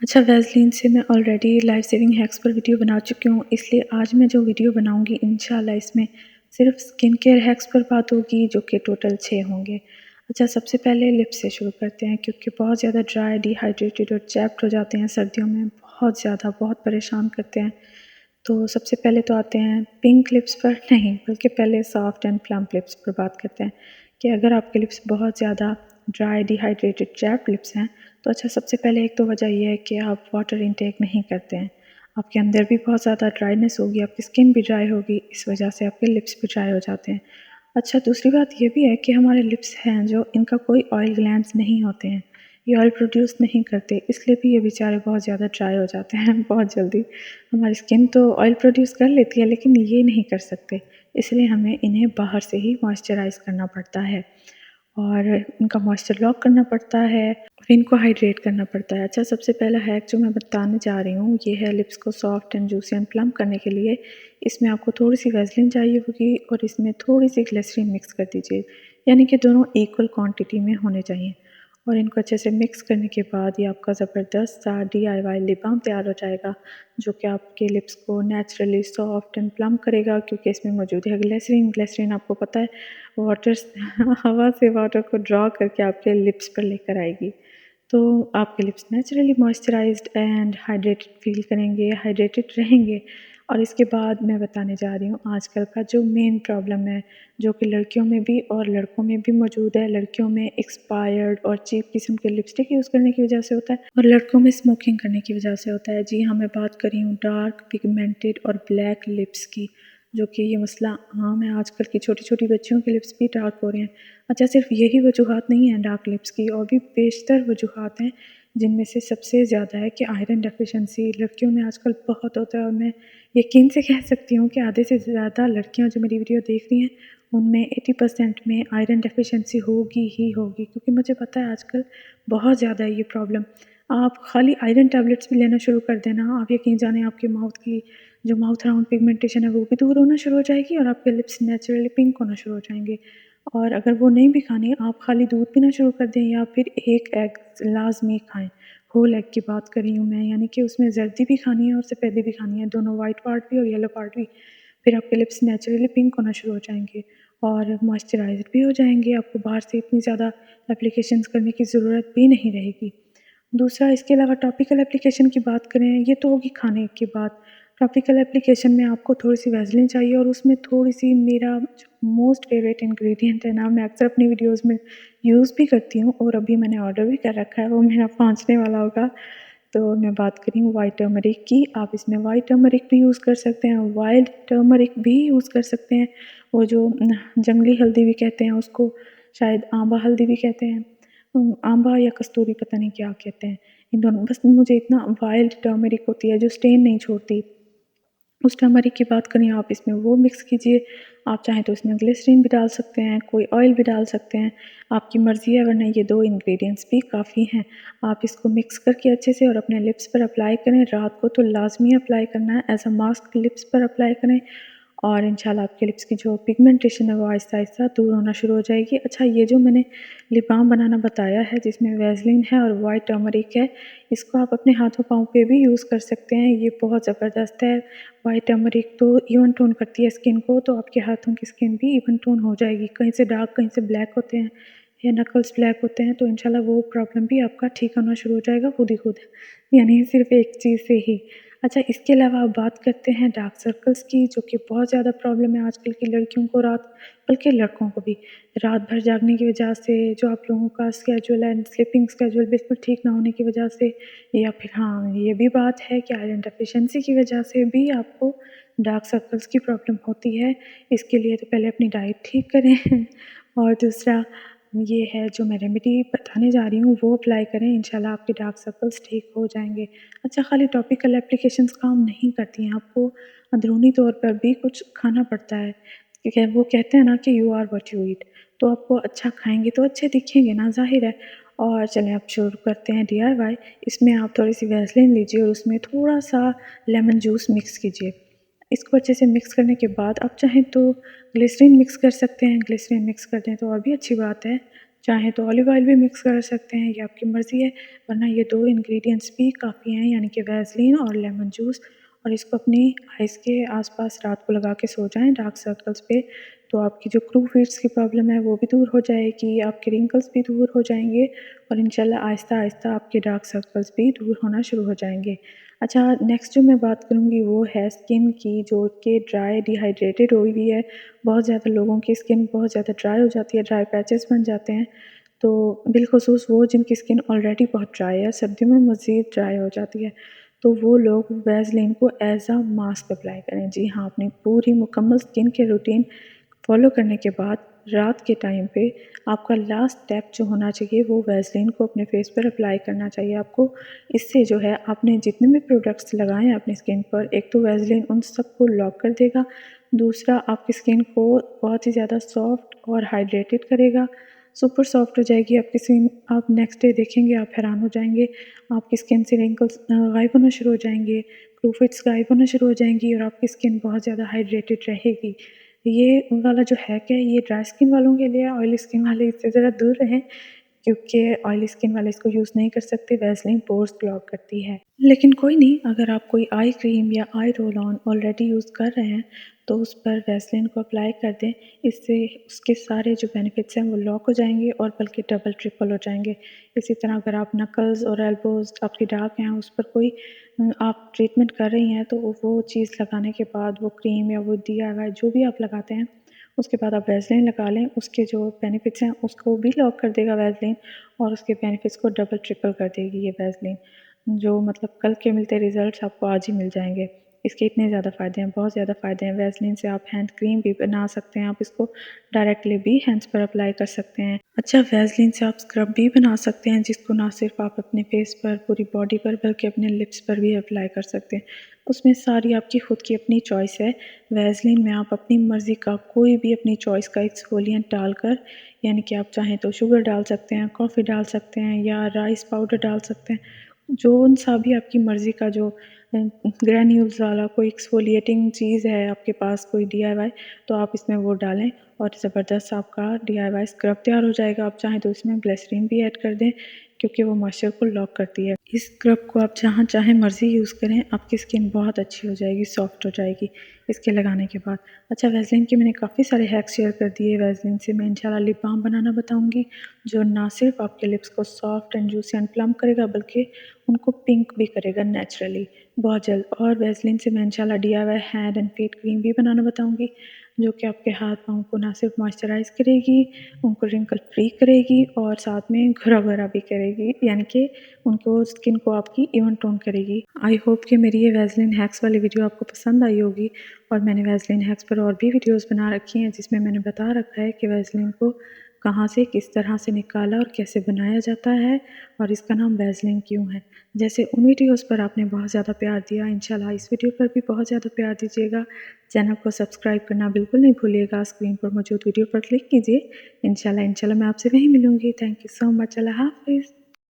अच्छा, वैसलीन से मैं ऑलरेडी लाइफ सेविंग हैक्स पर वीडियो बना चुकी हूँ, इसलिए आज मैं जो वीडियो बनाऊँगी इंशाल्लाह इसमें सिर्फ स्किन केयर हैक्स पर बात होगी, जो कि टोटल 6 होंगे। अच्छा, सबसे पहले लिप्स से शुरू करते हैं, क्योंकि बहुत ज़्यादा ड्राई, डिहाइड्रेटेड और चैप्ड हो जाते हैं सर्दियों में, बहुत ज़्यादा, बहुत परेशान करते हैं। तो सबसे पहले तो आते हैं पिंक लिप्स पर, नहीं बल्कि पहले सॉफ्ट एंड प्लम्प लिप्स पर बात करते हैं कि अगर आपके लिप्स बहुत ज़्यादा ड्राई, डिहाइड्रेटेड, चैप्ड लिप्स हैं, तो अच्छा, सबसे पहले एक तो वजह यह है कि आप वाटर इंटेक नहीं करते हैं। आपके अंदर भी बहुत ज़्यादा ड्राइनेस होगी, आपकी स्किन भी ड्राई होगी, इस वजह से आपके लिप्स भी ड्राई हो जाते हैं। अच्छा, दूसरी बात ये भी है कि हमारे लिप्स हैं जो, इनका कोई ऑयल ग्लैंड्स नहीं होते हैं, ये ऑयल प्रोड्यूस नहीं करते, इसलिए भी ये बेचारे बहुत ज़्यादा ड्राई हो जाते हैं बहुत जल्दी। हमारी स्किन तो ऑयल प्रोड्यूस कर लेती है, लेकिन ये नहीं कर सकते, इसलिए हमें इन्हें बाहर से ही मॉइस्चराइज़ करना पड़ता है और इनका मॉइस्चर लॉक करना पड़ता है और इनको हाइड्रेट करना पड़ता है। अच्छा, सबसे पहला हैक जो मैं बताने जा रही हूँ, ये है लिप्स को soft and juicy and plump करने के लिए। इसमें आपको थोड़ी सी वैसलीन चाहिए होगी और इसमें थोड़ी सी ग्लिसरीन मिक्स कर दीजिए, यानी कि दोनों इक्वल क्वांटिटी में होने चाहिए। और इनको अच्छे से मिक्स करने के बाद ये आपका ज़बरदस्त सा DIY लिप बाम तैयार हो जाएगा, जो कि आपके लिप्स को नेचुरली सॉफ्ट एंड प्लम्प करेगा, क्योंकि इसमें मौजूद है ग्लिसरीन। ग्लिसरीन आपको पता है, वाटर हवा से वाटर को ड्रॉ करके आपके लिप्स पर लेकर आएगी, तो आपके lips naturally moisturised and hydrated feel करेंगे, हाइड्रेटेड रहेंगे। और इसके बाद मैं बताने जा रही हूँ आजकल का जो मेन प्रॉब्लम है, जो कि लड़कियों में भी और लड़कों में भी मौजूद है। लड़कियों में एक्सपायर्ड और चीप किस्म के लिपस्टिक यूज़ करने की वजह से होता है और लड़कों में स्मोकिंग करने की वजह से होता है। जी हाँ, मैं बात कर रही हूँ डार्क पिगमेंटेड और ब्लैक लिप्स की, जो कि ये मसला आम है। आजकल की छोटी छोटी बच्चियों के लिप्स भी डार्क हो रहे हैं। अच्छा, सिर्फ यही वजूहात नहीं है डार्क लिप्स की, और भी बेशतर वजूहात हैं, जिनमें से सबसे ज़्यादा है कि आयरन डेफिशिएंसी लड़कियों में आजकल बहुत होता है। और मैं यकीन से कह सकती हूँ कि आधे से ज़्यादा लड़कियाँ जो मेरी वीडियो देख रही हैं, उनमें 80% में आयरन डेफिशिएंसी होगी ही होगी, क्योंकि मुझे पता है आजकल बहुत ज़्यादा है ये प्रॉब्लम। आप खाली आयरन टैबलेट्स भी लेना शुरू कर देना, आप यकीन जाने आपके माउथ की जो माउथ अराउंड पिगमेंटेशन है वो भी दूर होना शुरू हो जाएगी और आपके लिप्स नेचुरली पिंक होना शुरू हो जाएंगे। और अगर वो नहीं भी खानी, आप खाली दूध पीना शुरू कर दें या फिर एक एग लाजमी खाएं। होल एग की बात कर रही हूँ मैं, यानी कि उसमें जर्दी भी खानी है और सफ़ेदी भी खानी है, दोनों, वाइट पार्ट भी और येलो पार्ट भी। फिर आपके लिप्स नेचुरली पिंक होना शुरू हो जाएंगे और मॉइस्चराइज्ड भी हो जाएंगे। आपको बाहर से इतनी ज़्यादा एप्लीकेशंस करने की ज़रूरत भी नहीं रहेगी। दूसरा, इसके अलावा टॉपिकल एप्लीकेशन की बात करें, ये तो होगी खाने की बात। टॉपिकल एप्लीकेशन में आपको थोड़ी-सी वैसलीन चाहिए और उसमें थोड़ी-सी, मेरा जो मोस्ट फेवरेट इंग्रेडिएंट है ना, मैं अक्सर अपनी वीडियोज़ में यूज़ भी करती हूँ और अभी मैंने ऑर्डर भी कर रखा है, वो मेरा पहुँचने वाला होगा। तो मैं बात कर रही हूँ व्हाइट टर्मरिक की। आप इसमें व्हाइट टर्मरिक भी यूज़ कर सकते हैं, वाइल्ड टर्मरिक भी यूज़ कर सकते हैं, वो जो जंगली हल्दी भी कहते हैं उसको, शायद आंबा हल्दी भी कहते हैं। आंबा या कस्तूरी, पता नहीं क्या कहते हैं। इन दोनों, बस मुझे इतना, वाइल्ड टर्मरिक होती है जो स्टेन नहीं छोड़ती, उस टर्मरिक की बात करें आप, इसमें वो मिक्स कीजिए। आप चाहें तो इसमें ग्लिसरीन भी डाल सकते हैं, कोई ऑयल भी डाल सकते हैं, आपकी मर्ज़ी है, वरना ये 2 इंग्रेडिएंट्स भी काफ़ी हैं। आप इसको मिक्स करके अच्छे से और अपने लिप्स पर अप्लाई करें। रात को तो लाज़मी अप्लाई करना है, एज़ अ मास्क लिप्स पर अप्लाई करें और इंशाल्लाह आपके लिप्स की जो पिगमेंटेशन है वो आहिस्ता-आहिस्ता दूर होना शुरू हो जाएगी। अच्छा, ये जो मैंने लिप बाम बनाना बताया है, जिसमें वैसलीन है और वाइट टर्मरिक है, इसको आप अपने हाथों-पाँव पे भी यूज़ कर सकते हैं। ये बहुत ज़बरदस्त है। वाइट टर्मरिक तो इवन टोन करती है स्किन को, तो आपके हाथों की स्किन भी इवन टोन हो जाएगी। कहीं से डार्क, कहीं से ब्लैक होते हैं या नकल्स ब्लैक होते हैं, तो इंशाल्लाह वो प्रॉब्लम भी आपका ठीक होना शुरू हो जाएगा खुद ही खुद, यानी सिर्फ़ एक चीज़ से ही। अच्छा, इसके अलावा अब बात करते हैं डार्क सर्कल्स की, जो कि बहुत ज़्यादा प्रॉब्लम है आजकल की लड़कियों को, रात, बल्कि लड़कों को भी। रात भर जागने की वजह से, जो आप लोगों का स्केड्यूल है, स्लीपिंग स्केड्यूल बिल्कुल ठीक ना होने की वजह से, या फिर हाँ, ये भी बात है कि आयरन डेफिशिएंसी की वजह से भी आपको डार्क सर्कल्स की प्रॉब्लम होती है। इसके लिए तो पहले अपनी डाइट ठीक करें और दूसरा ये है, जो मैं रेमेडी बताने जा रही हूँ वो अप्लाई करें, इंशाल्लाह आपके डार्क सर्कल्स ठीक हो जाएंगे। अच्छा, खाली टॉपिकल एप्लीकेशंस काम नहीं करती हैं, आपको अंदरूनी तौर पर भी कुछ खाना पड़ता है, क्योंकि वो कहते हैं ना कि you are what you eat. तो आपको अच्छा खाएंगे तो अच्छे दिखेंगे ना, ज़ाहिर है। और चलें अब शुरू करते हैं DIY। इसमें आप थोड़ी सी वैसलीन लीजिए और उसमें थोड़ा सा लेमन जूस मिक्स कीजिए। इसको अच्छे से मिक्स करने के बाद आप चाहें तो ग्लिसरीन मिक्स कर सकते हैं, ग्लिसरीन मिक्स कर दें तो और भी अच्छी बात है। चाहे तो ऑलिव ऑयल भी मिक्स कर सकते हैं, ये आपकी मर्ज़ी है, वरना ये 2 इंग्रेडिएंट्स भी काफ़ी हैं, यानी कि वैसलीन और लेमन जूस। और इसको अपनी आइज़ के आसपास रात को लगा के सो जाएँ डार्क सर्कल्स पे, तो आपकी जो क्रूफिट्स की प्रॉब्लम है वो भी दूर हो जाएगी, आपके रिंकल्स भी दूर हो जाएंगे और इंशाल्लाह आहिस्ता-आहिस्ता आपके डार्क सर्कल्स भी दूर होना शुरू हो जाएंगे। अच्छा, नेक्स्ट जो मैं बात करूँगी वो है स्किन की, जो कि ड्राई डिहाइड्रेटेड हुई हुई है। बहुत ज़्यादा लोगों की स्किन बहुत ज़्यादा ड्राई हो जाती है, ड्राई पैचेस बन जाते हैं। तो बिलख़ुसूस वो जिनकी स्किन ऑलरेडी बहुत ड्राई है, सर्दियों में मज़ीद ड्राई हो जाती है, तो वो लोग वैसलीन को एज़ अ मास्क अप्लाई करें। जी हाँ, अपनी पूरी मुकम्मल स्किन केयर रूटीन फॉलो करने के बाद रात के टाइम पे आपका लास्ट स्टेप जो होना चाहिए वो वैसलीन को अपने फेस पर अप्लाई करना चाहिए आपको। इससे जो है आपने जितने भी प्रोडक्ट्स लगाए हैं अपनी स्किन पर, एक तो वैसलीन उन सबको लॉक कर देगा, दूसरा आपकी स्किन को बहुत ही ज़्यादा सॉफ्ट और हाइड्रेटेड करेगा, सुपर सॉफ्ट हो जाएगी आपकी स्किन। आप नेक्स्ट डे देखेंगे, आप हैरान हो जाएंगे, आपकी स्किन से रिंकल्स गायब होना शुरू हो जाएंगे, क्रूफिट्स गायब होना शुरू हो जाएंगी और आपकी स्किन बहुत ज़्यादा हाइड्रेटेड रहेगी। ये वाला जो हैक है ये ड्राई स्किन वालों के लिए है, ऑयली स्किन वाले इससे ज़रा दूर रहें, क्योंकि ऑयली स्किन वाले इसको यूज़ नहीं कर सकते, वैसलीन पोर्स क्लॉग करती है। लेकिन कोई नहीं, अगर आप कोई आई क्रीम या आई रोल ऑन ऑलरेडी यूज़ कर रहे हैं तो उस पर वैसलीन को अप्लाई कर दें, इससे उसके सारे जो बेनिफिट्स हैं वो लॉक हो जाएंगे और बल्कि डबल ट्रिपल हो जाएंगे। इसी तरह अगर आप नकल्स और एल्बोज आपकी डार्क हैं उस पर कोई आप ट्रीटमेंट कर रही हैं, तो वो चीज़ लगाने के बाद वो क्रीम या वो DIY जो भी आप लगाते हैं उसके बाद आप वैसलीन लगा लें, उसके जो बेनिफिट्स हैं उसको भी लॉक कर देगा वैसलीन और उसके बेनिफिट्स को डबल ट्रिपल कर देगी ये वैसलीन। जो मतलब कल के मिलते रिज़ल्ट्स आपको आज ही मिल जाएंगे। इसके इतने ज़्यादा फ़ायदे हैं, बहुत ज़्यादा फ़ायदे हैं। वैसलीन से आप हैंड क्रीम भी बना सकते हैं, आप इसको डायरेक्टली भी हैंड्स पर अप्लाई कर सकते हैं। अच्छा, वैसलीन से आप स्क्रब भी बना सकते हैं, जिसको ना सिर्फ आप अपने फेस पर, पूरी बॉडी पर, बल्कि अपने लिप्स पर भी अप्लाई कर सकते हैं। उसमें सारी आपकी खुद की अपनी चॉइस है। वैसलीन में आप अपनी मर्ज़ी का कोई भी अपनी चॉइस का एक्सफोलिएंट डालकर, यानी कि आप चाहें तो शुगर डाल सकते हैं, कॉफ़ी डाल सकते हैं या राइस पाउडर डाल सकते हैं। जो-सा भी आपकी मर्ज़ी का जो ग्रैन्यूल्स वाला कोई एक्सफोलिएटिंग चीज़ है आपके पास, कोई DIY, तो आप इसमें वो डालें और ज़बरदस्त आपका DIY स्क्रब तैयार हो जाएगा। आप चाहें तो इसमें ग्लिसरीन भी ऐड कर दें, क्योंकि वो मॉइस्चर को लॉक करती है। इस स्क्रब को आप जहाँ चाहें मर्ज़ी यूज़ करें, आपकी स्किन बहुत अच्छी हो जाएगी, सॉफ्ट हो जाएगी इसके लगाने के बाद। अच्छा, वैसलीन के मैंने काफ़ी सारे हैक्स शेयर कर दिए। वैसलीन से मैं इंशाल्लाह लिप बाम बनाना बताऊँगी, जो ना सिर्फ आपके लिप्स को soft and juicy and plum करेगा, बल्कि उनको पिंक भी करेगा नेचुरली बहुत जल्द। और वैसलीन से मैं इंशाल्लाह DIY hand and feet cream भी बनाना बताऊँगी, जो कि आपके हाथ पाँव को ना सिर्फ मॉइस्चराइज़ करेगी, उनको रिंकल फ्री करेगी और साथ में घुरा-भरा भी करेगी, यानी कि उनको स्किन को आपकी इवन टोन करेगी। आई होप कि मेरी ये वैसलीन हैक्स वाली वीडियो आपको पसंद आई होगी और मैंने वैसलीन हैक्स पर और भी वीडियोज़ बना रखी हैं, जिसमें मैंने बता रखा है कि वैसलीन को कहाँ से, किस तरह से निकाला और कैसे बनाया जाता है और इसका नाम वैसलीन क्यों है। जैसे उन वीडियोज़ पर आपने बहुत ज़्यादा प्यार दिया, इंशाल्लाह इस वीडियो पर भी बहुत ज़्यादा प्यार दीजिएगा। चैनल को सब्सक्राइब करना बिल्कुल नहीं भूलिएगा। स्क्रीन पर मौजूद वीडियो पर क्लिक कीजिए। इंशाल्लाह मैं आपसे वहीं मिलूँगी। Thank you so much. अल्लाह हाफ़िज़।